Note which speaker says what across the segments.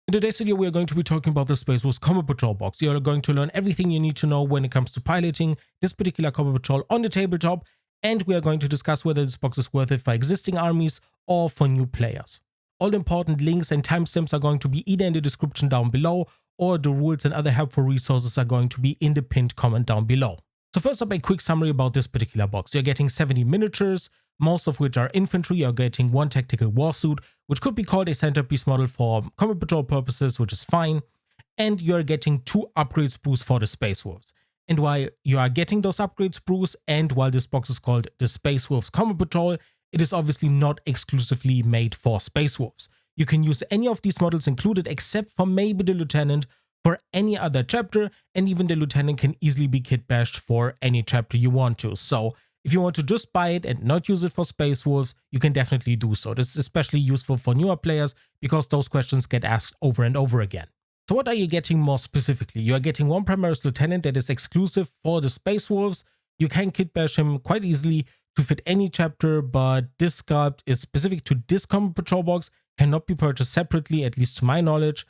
Speaker 1: In today's video, we are going to be talking about the Space Wars Combat Patrol box. You are going to learn everything you need to know when it comes to piloting this particular Combat Patrol on the tabletop, and we are going to discuss whether this box is worth it for existing armies or for new players. All the important links and timestamps are going to be either in the description down below, or the rules and other helpful resources are going to be in the pinned comment down below. So first up, a quick summary about this particular box. You're getting 70 miniatures, most of which are infantry. You're getting one tactical warsuit, which could be called a centerpiece model for combat patrol purposes, which is fine. And you're getting 2 upgrade sprues for the Space Wolves. And while you are getting those upgrade sprues, and while this box is called the Space Wolves Combat Patrol, it is obviously not exclusively made for Space Wolves. You can use any of these models included except for maybe the Lieutenant for any other chapter, and even the Lieutenant can easily be kit bashed for any chapter you want to. So if you want to just buy it and not use it for Space Wolves, you can definitely do so. This is especially useful for newer players because those questions get asked over and over again. So what are you getting more specifically? You are getting one Primaris Lieutenant that is exclusive for the Space Wolves. You can kit bash him quite easily to fit any chapter, but this sculpt is specific to this Combat Patrol box, cannot be purchased separately, at least to my knowledge.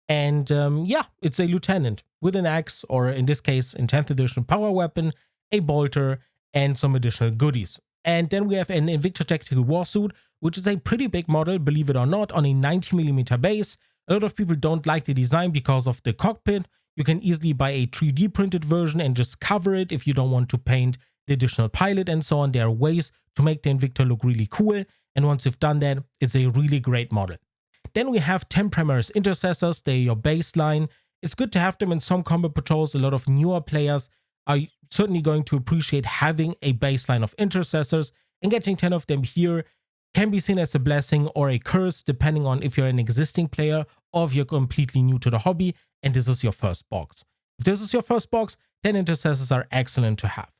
Speaker 1: And yeah, it's a Lieutenant with an axe, or in this case, in 10th edition, power weapon, a bolter, and some additional goodies. And then we have an Invictor Tactical Warsuit, which is a pretty big model, believe it or not, on a 90mm base. A lot of people don't like the design because of the cockpit. You can easily buy a 3D printed version and just cover it if you don't want to paint the additional pilot and so on. There are ways to make the Invictor look really cool, and once you've done that, it's a really great model. Then we have 10 Primaris Intercessors. They're your baseline. It's good to have them in some combat patrols. A lot of newer players are certainly going to appreciate having a baseline of Intercessors, and getting 10 of them here can be seen as a blessing or a curse, depending on if you're an existing player or if you're completely new to the hobby and this is your first box. If this is your first box, 10 Intercessors are excellent to have.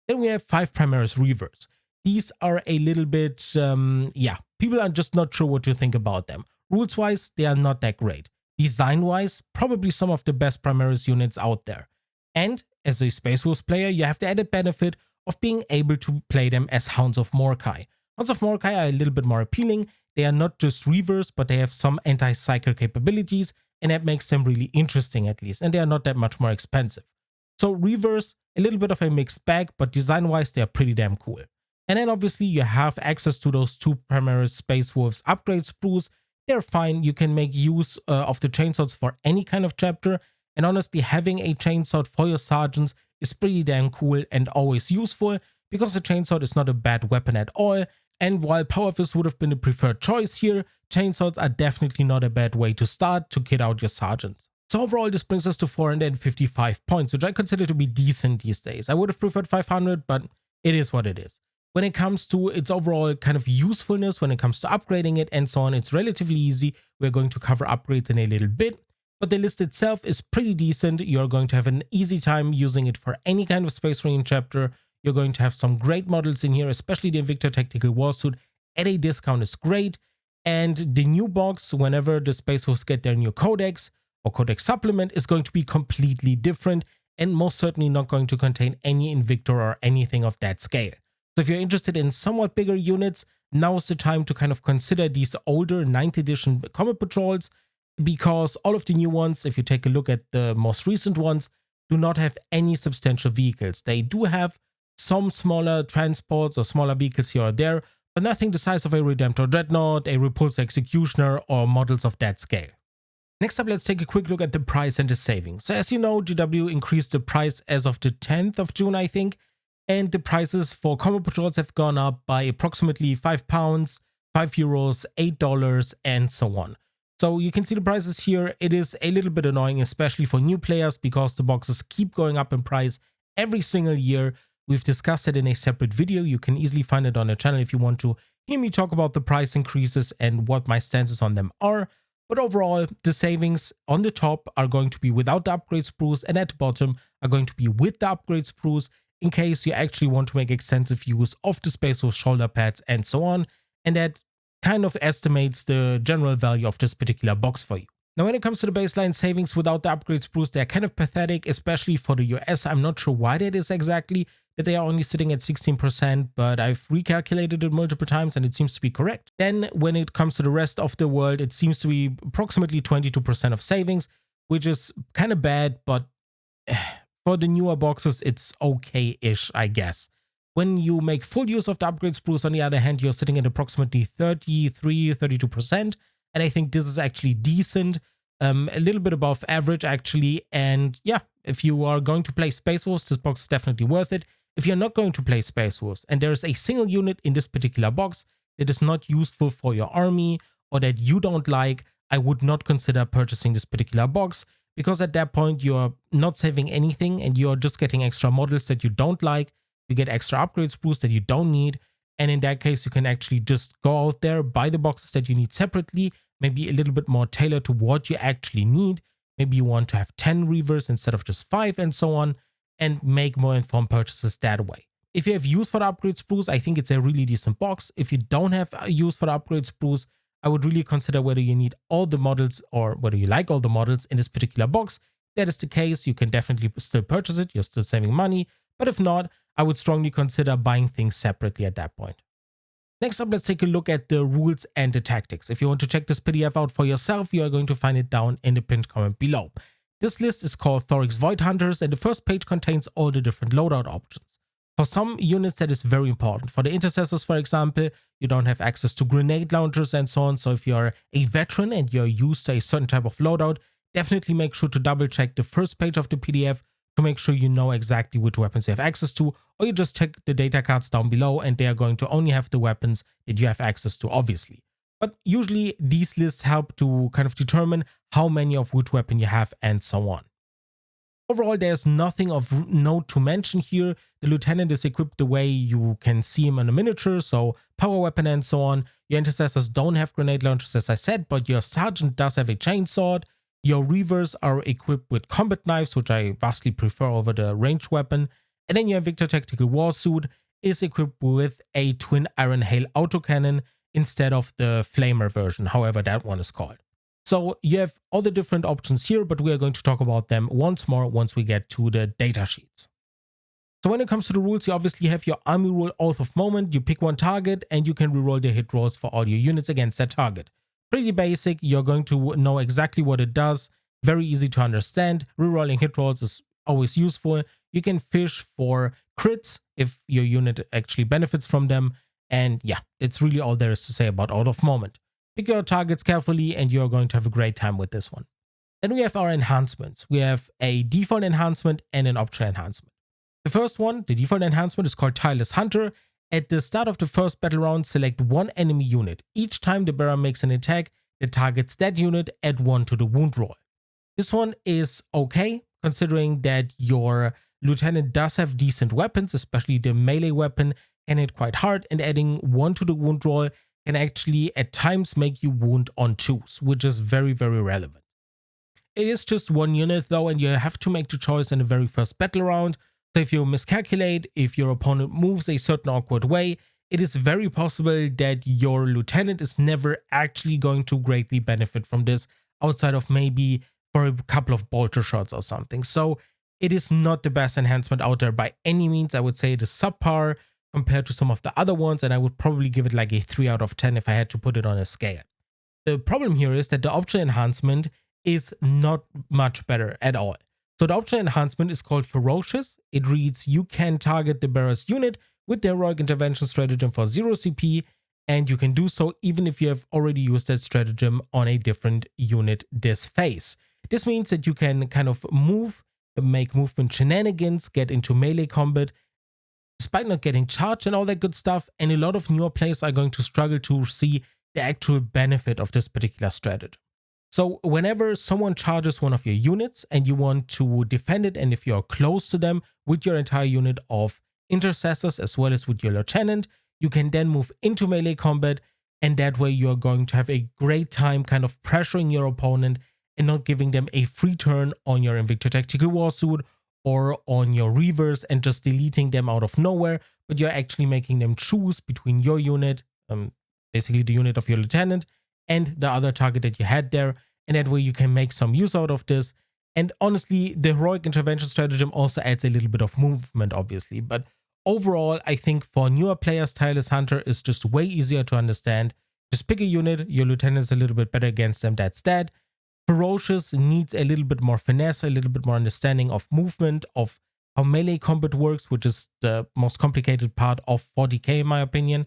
Speaker 1: Then we have 5 Primaris Reavers. These are a little bit, people are just not sure what to think about them. Rules-wise, they are not that great. Design-wise, probably some of the best Primaris units out there. And as a Space Wolves player, you have the added benefit of being able to play them as Hounds of Mordkai. Hounds of Mordkai are a little bit more appealing. They are not just Reavers, but they have some anti-cycle capabilities, and that makes them really interesting at least, and they are not that much more expensive. So Reavers, a little bit of a mixed bag, but design-wise, they are pretty damn cool. And then obviously you have access to those 2 Primaris Space Wolves upgrade sprues. They're fine. You can make use of the chainswords for any kind of chapter, and honestly, having a chainsword for your sergeants is pretty damn cool and always useful, because the chainsword is not a bad weapon at all. And while Power Fist would have been the preferred choice here, chainswords are definitely not a bad way to start to kit out your sergeants. So overall, this brings us to 455 points, which I consider to be decent these days. I would have preferred 500, but it is what it is. When it comes to its overall kind of usefulness, when it comes to upgrading it and so on, it's relatively easy. We're going to cover upgrades in a little bit, but the list itself is pretty decent. You're going to have an easy time using it for any kind of Space Marine chapter. You're going to have some great models in here, especially the Invictor Tactical Warsuit at a discount is great. And the new box, whenever the Space Wolves get their new codex or codex supplement, is going to be completely different and most certainly not going to contain any Invictor or anything of that scale. So if you're interested in somewhat bigger units, now is the time to kind of consider these older 9th edition combat patrols, because all of the new ones, if you take a look at the most recent ones, do not have any substantial vehicles. They do have some smaller transports or smaller vehicles here or there, but nothing the size of a Redemptor Dreadnought, a Repulsor Executioner, or models of that scale. Next up, let's take a quick look at the price and the savings. So as you know, GW increased the price as of the 10th of June, I think, and the prices for combat patrols have gone up by approximately £5, €5, $8, and so on. So you can see the prices here. It is a little bit annoying, especially for new players, because the boxes keep going up in price every single year. We've discussed it in a separate video. You can easily find it on the channel if you want to hear me talk about the price increases and what my stances on them are. But overall, the savings on the top are going to be without the upgrade sprues, and at the bottom are going to be with the upgrade sprues, in case you actually want to make extensive use of the Space Wolves shoulder pads and so on, and that kind of estimates the general value of this particular box for you. Now, when it comes to the baseline savings without the upgrade sprues, they're kind of pathetic, especially for the US. I'm not sure why that is exactly. that they are only sitting at 16%, but I've recalculated it multiple times and it seems to be correct. Then when it comes to the rest of the world, it seems to be approximately 22% of savings, which is kind of bad, but for the newer boxes, it's okay-ish, I guess. When you make full use of the upgrade spruce, on the other hand, you're sitting at approximately 32%, and I think this is actually decent, a little bit above average actually, and yeah, if you are going to play Space Wolves, this box is definitely worth it. If you're not going to play Space Wolves, and there is a single unit in this particular box that is not useful for your army, or that you don't like, I would not consider purchasing this particular box, because at that point you're not saving anything and you're just getting extra models that you don't like. You get extra upgrade spruce that you don't need, and in that case you can actually just go out there, buy the boxes that you need separately, maybe a little bit more tailored to what you actually need. Maybe you want to have 10 Reavers instead of just 5 and so on, and make more informed purchases that way. If you have use for the upgrade spruce, I think it's a really decent box. If you don't have use for the upgrade spruce, I would really consider whether you need all the models or whether you like all the models in this particular box. That is the case, you can definitely still purchase it, you're still saving money, but if not, I would strongly consider buying things separately at that point. Next up, let's take a look at the rules and the tactics. If you want to check this PDF out for yourself, you are going to find it down in the pinned comment below. This list is called Thoric's Void Hunters, and the first page contains all the different loadout options. For some units that is very important. For the intercessors, for example, you don't have access to grenade launchers and so on, so if you're a veteran and you're used to a certain type of loadout, definitely make sure to double check the first page of the PDF to make sure you know exactly which weapons you have access to, or you just check the data cards down below and they are going to only have the weapons that you have access to, obviously. But usually these lists help to kind of determine how many of which weapon you have and so on. Overall, there's nothing of note to mention here. The lieutenant is equipped the way you can see him on a miniature, so power weapon and so on. Your intercessors don't have grenade launchers, as I said, but your sergeant does have a chainsword. Your Reavers are equipped with combat knives, which I vastly prefer over the ranged weapon. And then your Victor Tactical Warsuit is equipped with a twin Iron Hail autocannon instead of the Flamer version, however that one is called. So you have all the different options here, but we are going to talk about them once more once we get to the data sheets. So when it comes to the rules, you obviously have your army rule Oath of Moment. You pick one target and you can reroll the hit rolls for all your units against that target. Pretty basic, you're going to know exactly what it does, very easy to understand. Rerolling hit rolls is always useful. You can fish for crits if your unit actually benefits from them, and yeah, it's really all there is to say about Oath of Moment. Pick your targets carefully and you're going to have a great time with this one. Then we have our enhancements. We have a default enhancement and an optional enhancement. The first one, the default enhancement, is called Tireless Hunter. At the start of the first battle round, select one enemy unit. Each time the bearer makes an attack that targets that unit, add 1 to the wound roll. This one is okay, considering that your lieutenant does have decent weapons, especially the melee weapon can hit quite hard, and adding 1 to the wound roll can actually at times make you wound on 2s, which is very, very relevant. It is just one unit though, and you have to make the choice in the very first battle round. So if you miscalculate, if your opponent moves a certain awkward way, it is very possible that your lieutenant is never actually going to greatly benefit from this, outside of maybe for a couple of bolter shots or something. So it is not the best enhancement out there by any means. I would say it is subpar compared to some of the other ones, and I would probably give it like a 3 out of 10 if I had to put it on a scale. The problem here is that the optional enhancement is not much better at all. So the optional enhancement is called Ferocious. It reads, you can target the bearer's unit with the heroic intervention stratagem for 0 CP, and you can do so even if you have already used that stratagem on a different unit this phase. This means that you can kind of move, make movement shenanigans, get into melee combat, despite not getting charged and all that good stuff, and a lot of newer players are going to struggle to see the actual benefit of this particular stratagem. So whenever someone charges one of your units and you want to defend it, and if you're close to them with your entire unit of intercessors as well as with your lieutenant, you can then move into melee combat, and that way you're going to have a great time kind of pressuring your opponent and not giving them a free turn on your Invictor Tactical Warsuit or on your Reavers and just deleting them out of nowhere, but you're actually making them choose between your unit, basically the unit of your lieutenant, and the other target that you had there, and that way you can make some use out of this. And honestly, the heroic intervention stratagem also adds a little bit of movement, obviously, but overall, I think for newer players, Tireless Hunter is just way easier to understand. Just pick a unit, your lieutenant is a little bit better against them, that's that. Ferocious needs a little bit more finesse, a little bit more understanding of movement, of how melee combat works, which is the most complicated part of 40k in my opinion.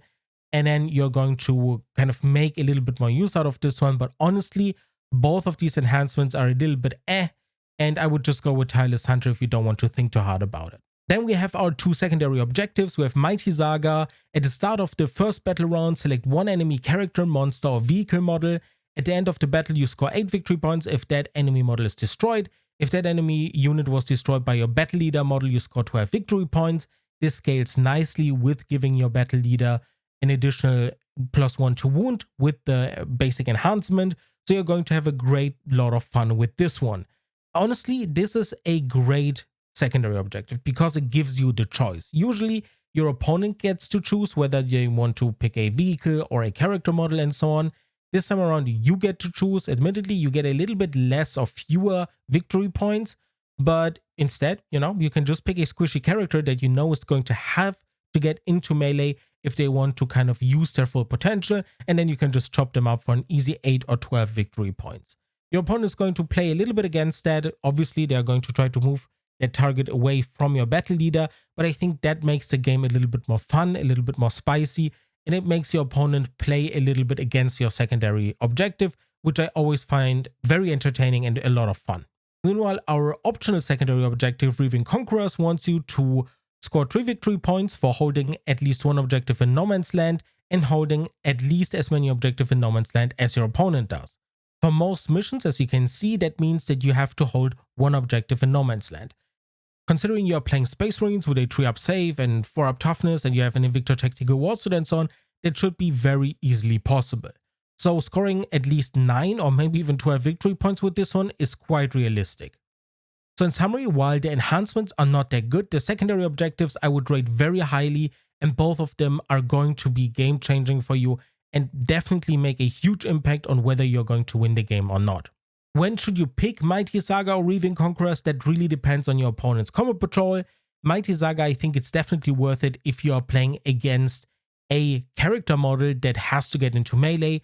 Speaker 1: And then you're going to kind of make a little bit more use out of this one. But honestly, both of these enhancements are a little bit and I would just go with Tireless Hunter if you don't want to think too hard about it. Then we have our two secondary objectives. We have Mighty Saga. At the start of the first battle round, select one enemy character, monster, or vehicle model. At the end of the battle, you score 8 victory points if that enemy model is destroyed. If that enemy unit was destroyed by your battle leader model, you score 12 victory points. This scales nicely with giving your battle leader an additional +1 to wound with the basic enhancement. So you're going to have a great lot of fun with this one. Honestly, this is a great secondary objective because it gives you the choice. Usually your opponent gets to choose whether they want to pick a vehicle or a character model and so on. This time around you get to choose. Admittedly, you get a little bit less or fewer victory points, but instead, you can just pick a squishy character that you know is going to have to get into melee if they want to kind of use their full potential, and then you can just chop them up for an easy 8 or 12 victory points. Your opponent is going to play a little bit against that. Obviously, they're going to try to move their target away from your battle leader, but I think that makes the game a little bit more fun, a little bit more spicy, and it makes your opponent play a little bit against your secondary objective, which I always find very entertaining and a lot of fun. Meanwhile, our optional secondary objective, Reaving Conquerors, wants you to score 3 victory points for holding at least one objective in No Man's Land and holding at least as many objectives in No Man's Land as your opponent does. For most missions, as you can see, that means that you have to hold one objective in No Man's Land. Considering you are playing Space Marines with a 3-up save and 4-up toughness and you have an Invictor Tactical Warsuit and so on, that should be very easily possible. So scoring at least 9 or maybe even 12 victory points with this one is quite realistic. So in summary, while the enhancements are not that good, the secondary objectives I would rate very highly, and both of them are going to be game changing for you and definitely make a huge impact on whether you're going to win the game or not. When should you pick Mighty Saga or Reaving Conquerors? That really depends on your opponent's combat patrol. Mighty Saga, I think it's definitely worth it if you are playing against a character model that has to get into melee,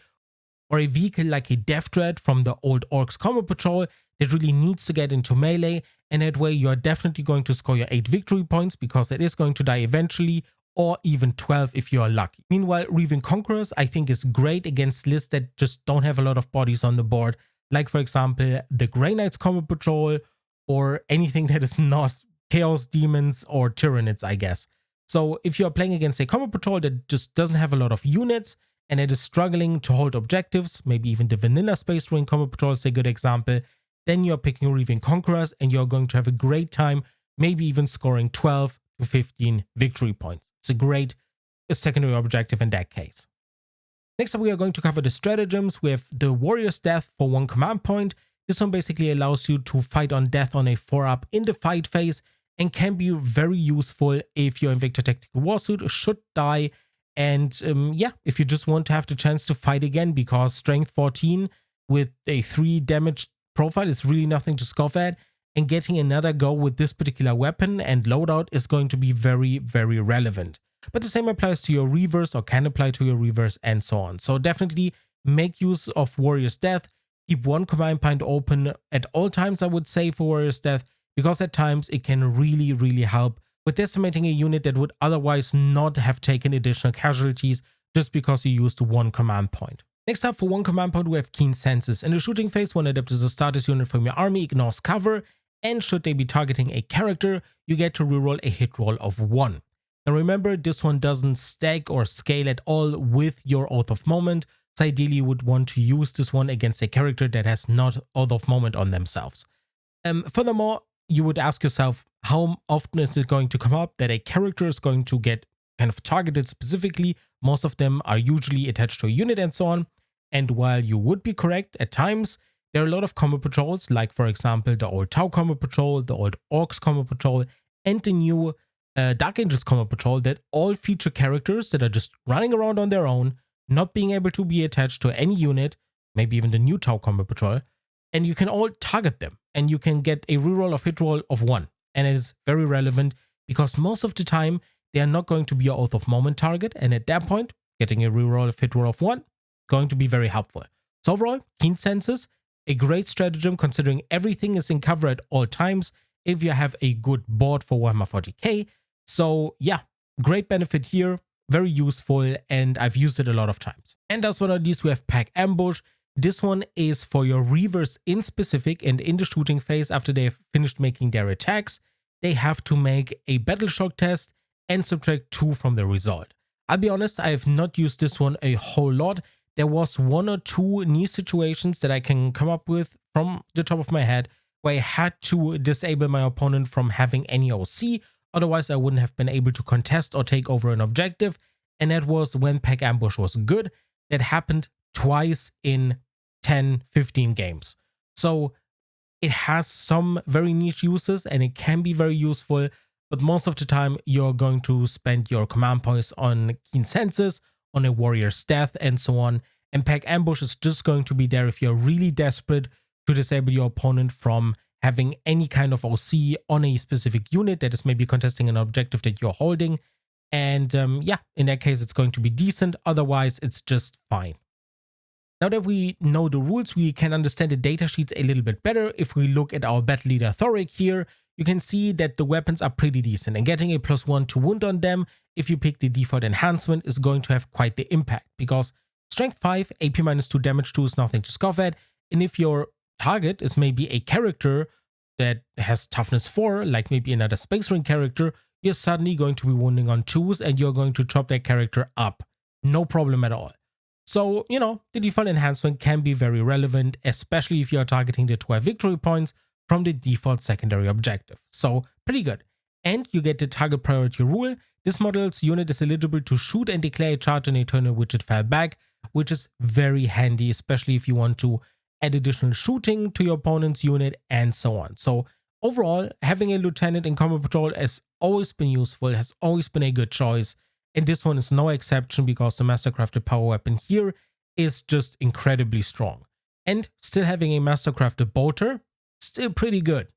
Speaker 1: or a vehicle like a Death Dread from the old Orcs combat patrol that really needs to get into melee, and that way you are definitely going to score your 8 victory points because it is going to die eventually, or even 12 if you are lucky. Meanwhile, Reaving Conquerors I think is great against lists that just don't have a lot of bodies on the board, like for example the Grey Knights combat patrol, or anything that is not Chaos Demons or Tyranids, I guess. So if you're playing against a combat patrol that just doesn't have a lot of units, and it is struggling to hold objectives, maybe even the vanilla Space Marine combat patrol is a good example, then you're picking Reaving Conquerors and you're going to have a great time, maybe even scoring 12 to 15 victory points. It's a great secondary objective in that case. Next up, we are going to cover the stratagems. We have the Warrior's Death for 1 command point. This one basically allows you to fight on death on a 4-up in the fight phase and can be very useful if your Invictor Tactical Warsuit should die. And yeah, if you just want to have the chance to fight again, because strength 14 with a 3 damage profile is really nothing to scoff at, and getting another go with this particular weapon and loadout is going to be very, very relevant. But the same applies to your reverse, or can apply to your reverse, and so on. So definitely make use of Warrior's Death. Keep 1 command point open at all times, I would say, for Warrior's Death, because at times it can really, really help with decimating a unit that would otherwise not have taken additional casualties just because you used 1 command point. Next up, for 1 command point, we have Keen Senses. In the shooting phase, when adept is a status unit from your army, ignores cover, and should they be targeting a character, you get to reroll a hit roll of 1. Now remember, this one doesn't stack or scale at all with your Oath of Moment, so ideally you would want to use this one against a character that has not Oath of Moment on themselves. Furthermore, you would ask yourself, how often is it going to come up that a character is going to get kind of targeted specifically? Most of them are usually attached to a unit and so on. And while you would be correct at times, there are a lot of combat patrols, like for example the old Tau combat patrol, the old Orcs combat patrol, and the new Dark Angels combat patrol that all feature characters that are just running around on their own, not being able to be attached to any unit, maybe even the new Tau combat patrol, and you can all target them, and you can get a reroll of hit roll of 1. And it is very relevant because most of the time they are not going to be your oath of moment target, and at that point, getting a reroll of hit roll of 1 going to be very helpful. So overall, keen senses, a great stratagem considering everything is in cover at all times if you have a good board for Warhammer 40k. So yeah, great benefit here, very useful, and I've used it a lot of times. And last but not least, we have Pack Ambush. This one is for your reavers in specific, and in the shooting phase after they've finished making their attacks, they have to make a battle shock test and subtract 2 from the result. I'll be honest, I have not used this one a whole lot. There was 1 or 2 niche situations that I can come up with from the top of my head where I had to disable my opponent from having any OC, otherwise I wouldn't have been able to contest or take over an objective, and that was when Pack Ambush was good. That happened twice in 10-15 games. So it has some very niche uses and it can be very useful, but most of the time you're going to spend your command points on keen senses, on a warrior's death, and so on. And Pack Ambush is just going to be there if you're really desperate to disable your opponent from having any kind of OC on a specific unit that is maybe contesting an objective that you're holding. And yeah, in that case, it's going to be decent. Otherwise, it's just fine. Now that we know the rules, we can understand the datasheets a little bit better. If we look at our battle leader Thoric here, you can see that the weapons are pretty decent, and getting a +1 to wound on them if you pick the default enhancement is going to have quite the impact, because strength 5, AP -2, damage 2 is nothing to scoff at, and if your target is maybe a character that has toughness 4, like maybe another Space Marine character, you're suddenly going to be wounding on 2s and you're going to chop that character up. No problem at all. So, you know, the default enhancement can be very relevant, especially if you are targeting the 12 victory points from the default secondary objective. So, pretty good. And you get the target priority rule. This model's unit is eligible to shoot and declare a charge in a turn in which it fell back, which is very handy, especially if you want to add additional shooting to your opponent's unit and so on. So, overall, having a lieutenant in combat patrol has always been useful, has always been a good choice. And this one is no exception because the Mastercrafted power weapon here is just incredibly strong. And still having a Mastercrafted bolter, still pretty good.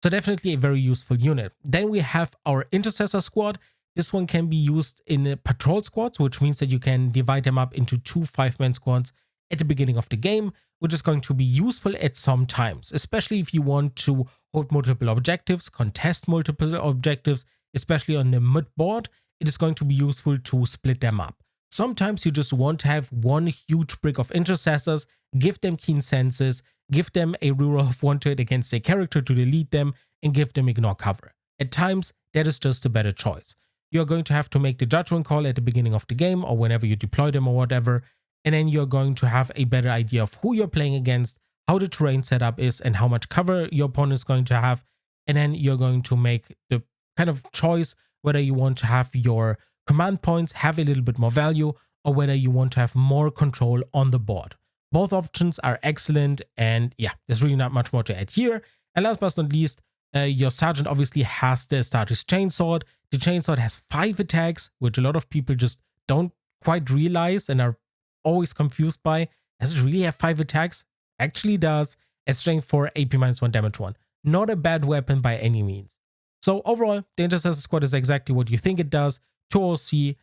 Speaker 1: So definitely a very useful unit. Then we have our Intercessor squad. This one can be used in patrol squads, which means that you can divide them up into 2 5-man squads at the beginning of the game, which is going to be useful at some times, especially if you want to hold multiple objectives, contest multiple objectives, especially on the mid board. It is going to be useful to split them up. Sometimes you just want to have one huge brick of intercessors, give them keen senses, give them a reroll of 1 to hit against a character to delete them, and give them ignore cover. At times, that is just a better choice. You're going to have to make the judgment call at the beginning of the game or whenever you deploy them or whatever, and then you're going to have a better idea of who you're playing against, how the terrain setup is, and how much cover your opponent is going to have, and then you're going to make the kind of choice whether you want to have your command points have a little bit more value or whether you want to have more control on the board. Both options are excellent, and yeah, there's really not much more to add here. And last but not least, your sergeant obviously has the Astartes Chainsword. The Chainsword has 5 attacks, which a lot of people just don't quite realize and are always confused by. Does it really have 5 attacks? Actually does. At strength 4, AP -1, damage 1. Not a bad weapon by any means. So overall, the Intercessor squad is exactly what you think it does. 2 OC,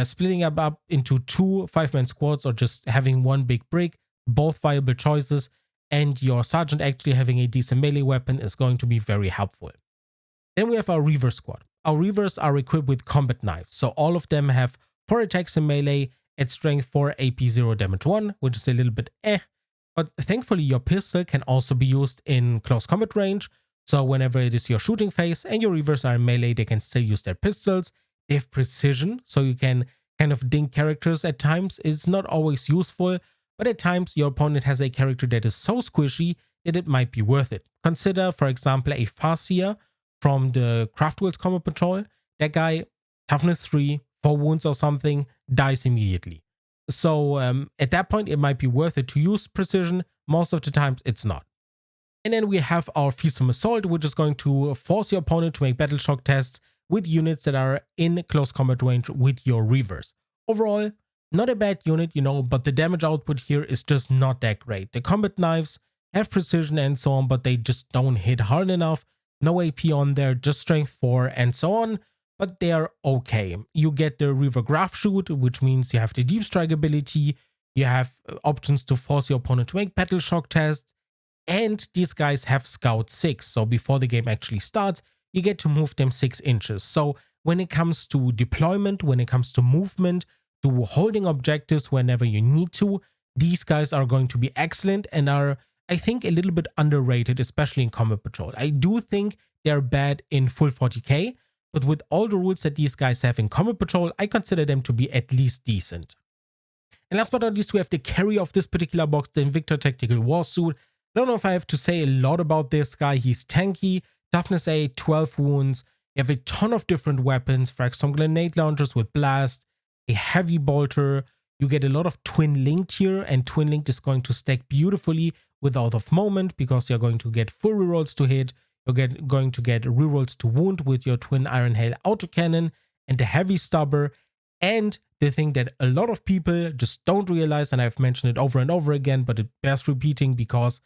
Speaker 1: splitting up into 2 5-man squads or just having one big break, both viable choices, and your sergeant actually having a decent melee weapon is going to be very helpful. Then we have our Reaver squad. Our Reavers are equipped with combat knives, so all of them have 4 attacks in melee at strength 4, AP 0, damage 1, which is a little bit but thankfully your pistol can also be used in close combat range. So whenever it is your shooting phase and your Reavers are in melee, they can still use their pistols. They have precision, so you can kind of ding characters at times. It's not always useful, but at times your opponent has a character that is so squishy that it might be worth it. Consider, for example, a Farseer from the Craftworld's Combat Patrol. That guy, toughness 3, 4 wounds or something, dies immediately. So at that point, it might be worth it to use precision. Most of the times, it's not. And then we have our Fearsome Assault, which is going to force your opponent to make battle shock tests with units that are in close combat range with your Reavers. Overall, not a bad unit, you know, but the damage output here is just not that great. The combat knives have precision and so on, but they just don't hit hard enough. No AP on there, just strength 4 and so on. but they are okay. You get the Reaver Graph Shoot, which means you have the Deep Strike ability, you have options to force your opponent to make Battle Shock tests, and these guys have Scout 6, so before the game actually starts, you get to move them 6 inches. So when it comes to deployment, when it comes to movement, to holding objectives whenever you need to, these guys are going to be excellent and are, I think, a little bit underrated, especially in Combat Patrol. I do think they're bad in full 40k, but with all the rules that these guys have in Combat Patrol, I consider them to be at least decent. And last but not least, we have the carry of this particular box, the Invictor Tactical Warsuit. I don't know if I have to say a lot about this guy. He's tanky, toughness 8, 12 wounds. You have a ton of different weapons, frag grenade launchers with blast, a heavy bolter. You get a lot of twin linked here, and twin linked is going to stack beautifully with out of moment because you're going to get full rerolls to hit. You're going to get rerolls to wound with your twin Iron Hail autocannon and the heavy stubber. And the thing that a lot of people just don't realize, and I've mentioned it over and over again, but it bears repeating because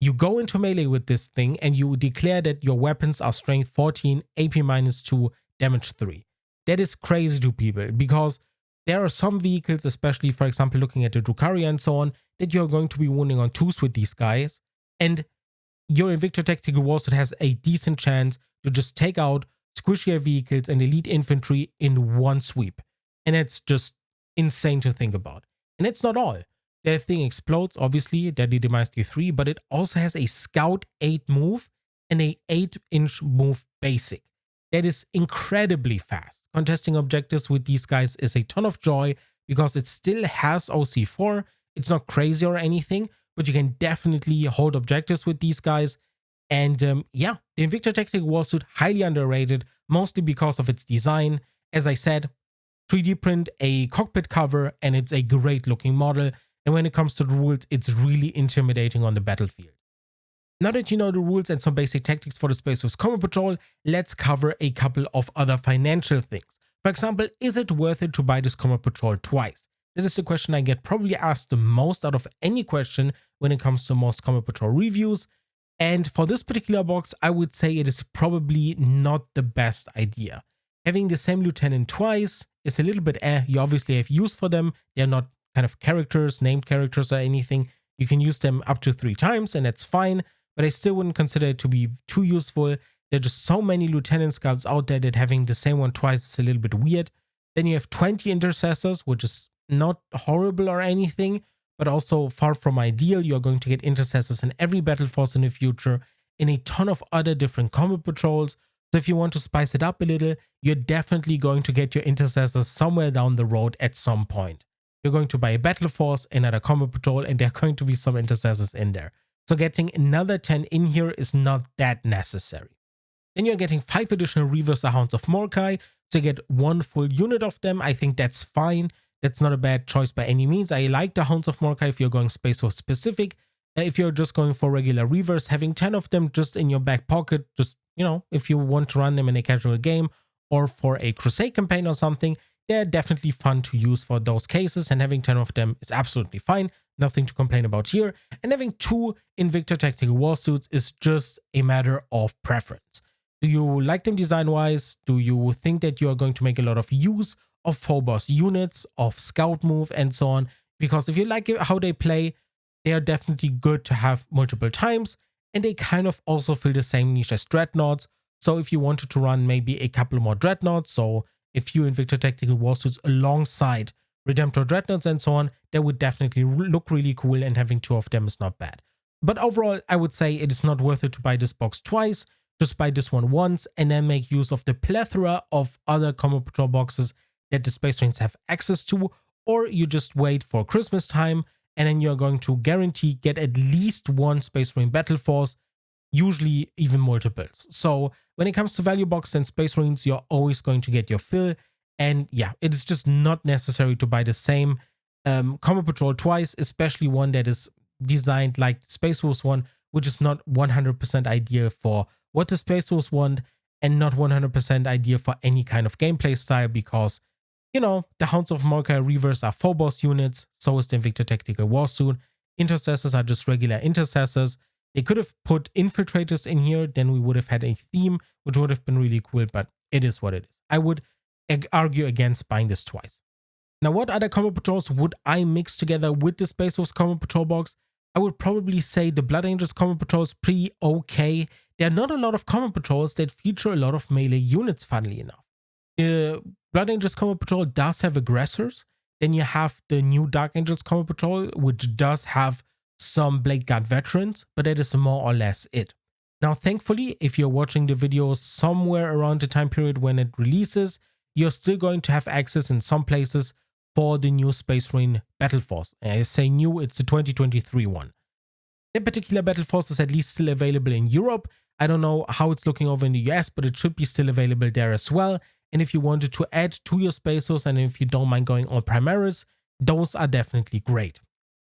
Speaker 1: you go into melee with this thing and you declare that your weapons are strength 14, AP -2, damage 3. That is crazy to people because there are some vehicles, especially for example looking at the Drukhari and so on, that you're going to be wounding on 2s with these guys. And your Invictor Tactical Warsuit has a decent chance to just take out squishier vehicles and elite infantry in one sweep. And it's just insane to think about. And it's not all. That thing explodes, obviously, Deadly Demise Q3, but it also has a Scout 8 move and a 8-inch move basic. That is incredibly fast. Contesting objectives with these guys is a ton of joy because it still has OC4. It's not crazy or anything, but you can definitely hold objectives with these guys. And yeah, the Invictor Tactical Warsuit, highly underrated, mostly because of its design. As I said, 3D print, a cockpit cover, and it's a great looking model. And when it comes to the rules, it's really intimidating on the battlefield. Now that you know the rules and some basic tactics for the Space Wolves Combat Patrol, let's cover a couple of other financial things. For example, is it worth it to buy this Combat Patrol twice? That is the question I get probably asked the most out of any question when it comes to most Combat Patrol reviews. And for this particular box, I would say it is probably not the best idea. Having the same lieutenant twice is a little bit you obviously have use for them. They're not kind of characters, named characters or anything. You can use them up to 3 times and that's fine, but I still wouldn't consider it to be too useful. There are just so many lieutenant scouts out there that having the same one twice is a little bit weird. Then you have 20 intercessors, which is not horrible or anything, but also far from ideal. You're going to get intercessors in every battle force in the future, in a ton of other different combat patrols. So if you want to spice it up a little, you're definitely going to get your intercessors somewhere down the road at some point. You're going to buy a battle force, another combat patrol, and there are going to be some intercessors in there. So getting another 10 in here is not that necessary. Then you're getting 5 additional Reavers or Hounds of Mordecai, so you get 1 full unit of them. I think that's fine. That's not a bad choice by any means. I like the Hounds of Mordecai if you're going Space Wolf specific. If you're just going for regular Reavers, having 10 of them just in your back pocket, just, you know, if you want to run them in a casual game or for a Crusade campaign or something, they're definitely fun to use for those cases, and having 10 of them is absolutely fine. Nothing to complain about here. And having 2 Invictor Tactical Warsuits is just a matter of preference. Do you like them design-wise? Do you think that you are going to make a lot of use of Phobos units, of Scout move, and so on? Because if you like how they play, they are definitely good to have multiple times, and they kind of also fill the same niche as Dreadnoughts. So if you wanted to run maybe a couple more Dreadnoughts, so a few Invictor Tactical Warsuits alongside Redemptor Dreadnoughts and so on, that would definitely look really cool, and having 2 of them is not bad. But overall, I would say it is not worth it to buy this box twice. Just buy this one once and then make use of the plethora of other Combat Patrol boxes that the Space Marines have access to, or you just wait for Christmas time and then you're going to guarantee get at least 1 Space Marine battle force, usually even multiples. So when it comes to value boxes and Space Marines, you're always going to get your fill. And yeah, it is just not necessary to buy the same Combat Patrol twice, especially one that is designed like Space Wolves one, which is not 100% ideal for what the Space Wolves want and not 100% ideal for any kind of gameplay style because, you know, the Hounds of Mordecai Reavers are Phobos units, so is the Invictor Tactical Warsuit. Intercessors are just regular intercessors. They could have put infiltrators in here, then we would have had a theme, which would have been really cool, but it is what it is. I would argue against buying this twice. Now, what other combo patrols would I mix together with the Space Wolves combo patrol box? I would probably say the Blood Angels combo patrol is pretty okay. There are not a lot of combo patrols that feature a lot of melee units, funnily enough. The Blood Angels combo patrol does have aggressors. Then you have the new Dark Angels combo patrol, which does have some Blade Guard veterans, but that is more or less it. Now, thankfully, if you're watching the video somewhere around the time period when it releases, you're still going to have access in some places for the new Space Marine Battle Force. I say new, it's the 2023 one. That particular Battle Force is at least still available in Europe. I don't know how it's looking over in the US, but it should be still available there as well. And if you wanted to add to your Space Force, and if you don't mind going all Primaris, those are definitely great.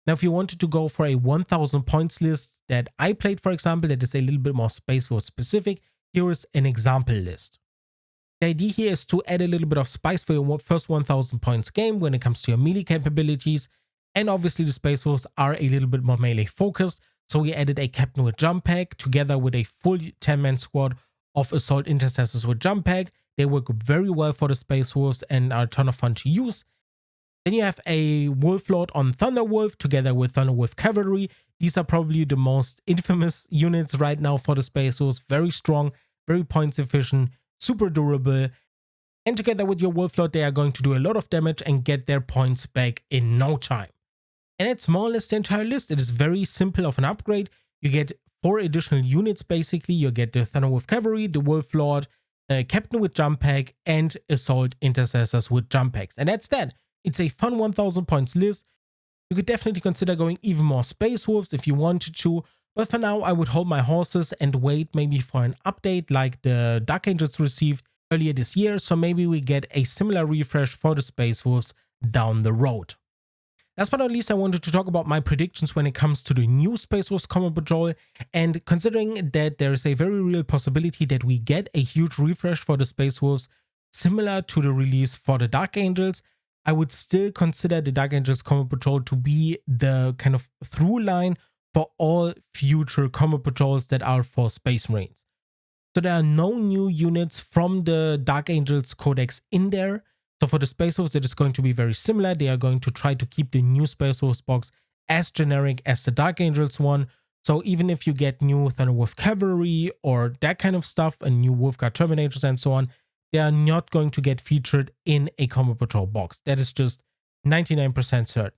Speaker 1: Now, if you wanted to go for a 1000 points list that I played, for example, that is a little bit more Space Force specific, here is an example list. The idea here is to add a little bit of spice for your first 1000 points game when it comes to your melee capabilities. And obviously the Space Wolves are a little bit more melee focused. So we added a captain with jump pack together with a full 10-man squad of assault intercessors with jump pack. They work very well for the Space Wolves and are a ton of fun to use. Then you have a Wolf Lord on Thunder Wolf together with Thunder Wolf Cavalry. These are probably the most infamous units right now for the Space Wolves. Very strong, very points efficient, super durable, and together with your Wolf Lord, they are going to do a lot of damage and get their points back in no time. And it's more or less the entire list. It is very simple of an upgrade. You get 4 additional units basically. You get the Thunderwolf Cavalry, the Wolf Lord, Captain with Jump Pack, and Assault Intercessors with Jump Packs. And that's that. It's a fun 1000 points list. You could definitely consider going even more Space Wolves if you wanted to. But for now, I would hold my horses and wait maybe for an update like the Dark Angels received earlier this year. So maybe we get a similar refresh for the Space Wolves down the road. Last but not least, I wanted to talk about my predictions when it comes to the new Space Wolves Combo Patrol. And considering that there is a very real possibility that we get a huge refresh for the Space Wolves similar to the release for the Dark Angels, I would still consider the Dark Angels Combo Patrol to be the kind of through line for all future combo patrols that are for Space Marines. So there are no new units from the Dark Angels Codex in there. So for the Space Wolves, it is going to be very similar. They are going to try to keep the new Space Wolves box as generic as the Dark Angels one. So even if you get new Thunderwolf Cavalry or that kind of stuff, and new Wolfguard Terminators and so on, they are not going to get featured in a combo patrol box. That is just 99% certain.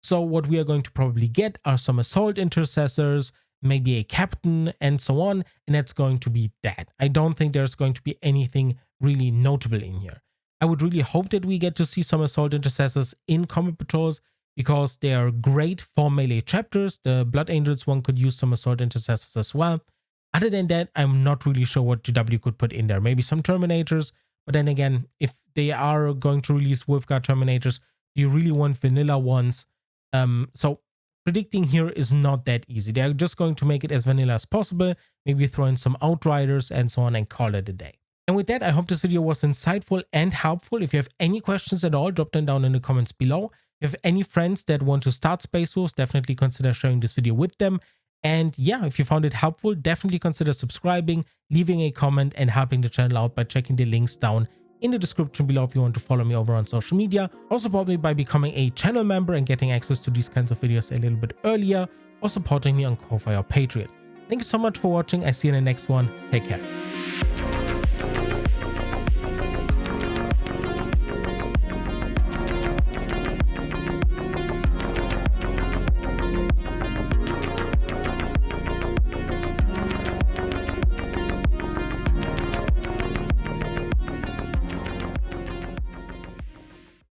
Speaker 1: So what we are going to probably get are some assault intercessors, maybe a captain, and so on. And that's going to be that. I don't think there's going to be anything really notable in here. I would really hope that we get to see some assault intercessors in combat patrols because they are great for melee chapters. The Blood Angels one could use some assault intercessors as well. Other than that, I'm not really sure what GW could put in there. Maybe some Terminators. But then again, if they are going to release Wolfguard Terminators, do you really want vanilla ones? So predicting here is not that easy. They're just going to make it as vanilla as possible, maybe throw in some Outriders and so on and call it a day. And with that, I hope this video was insightful and helpful. If you have any questions at all, drop them down in the comments below. If you have any friends that want to start Space Wolves, definitely consider sharing this video with them. And yeah, if you found it helpful, definitely consider subscribing, leaving a comment, and helping the channel out by checking the links down in the description below if you want to follow me over on social media. Or support me by becoming a channel member and getting access to these kinds of videos a little bit earlier, or supporting me on Ko-Fi or Patreon. Thank you so much for watching. I see you in the next one. Take care.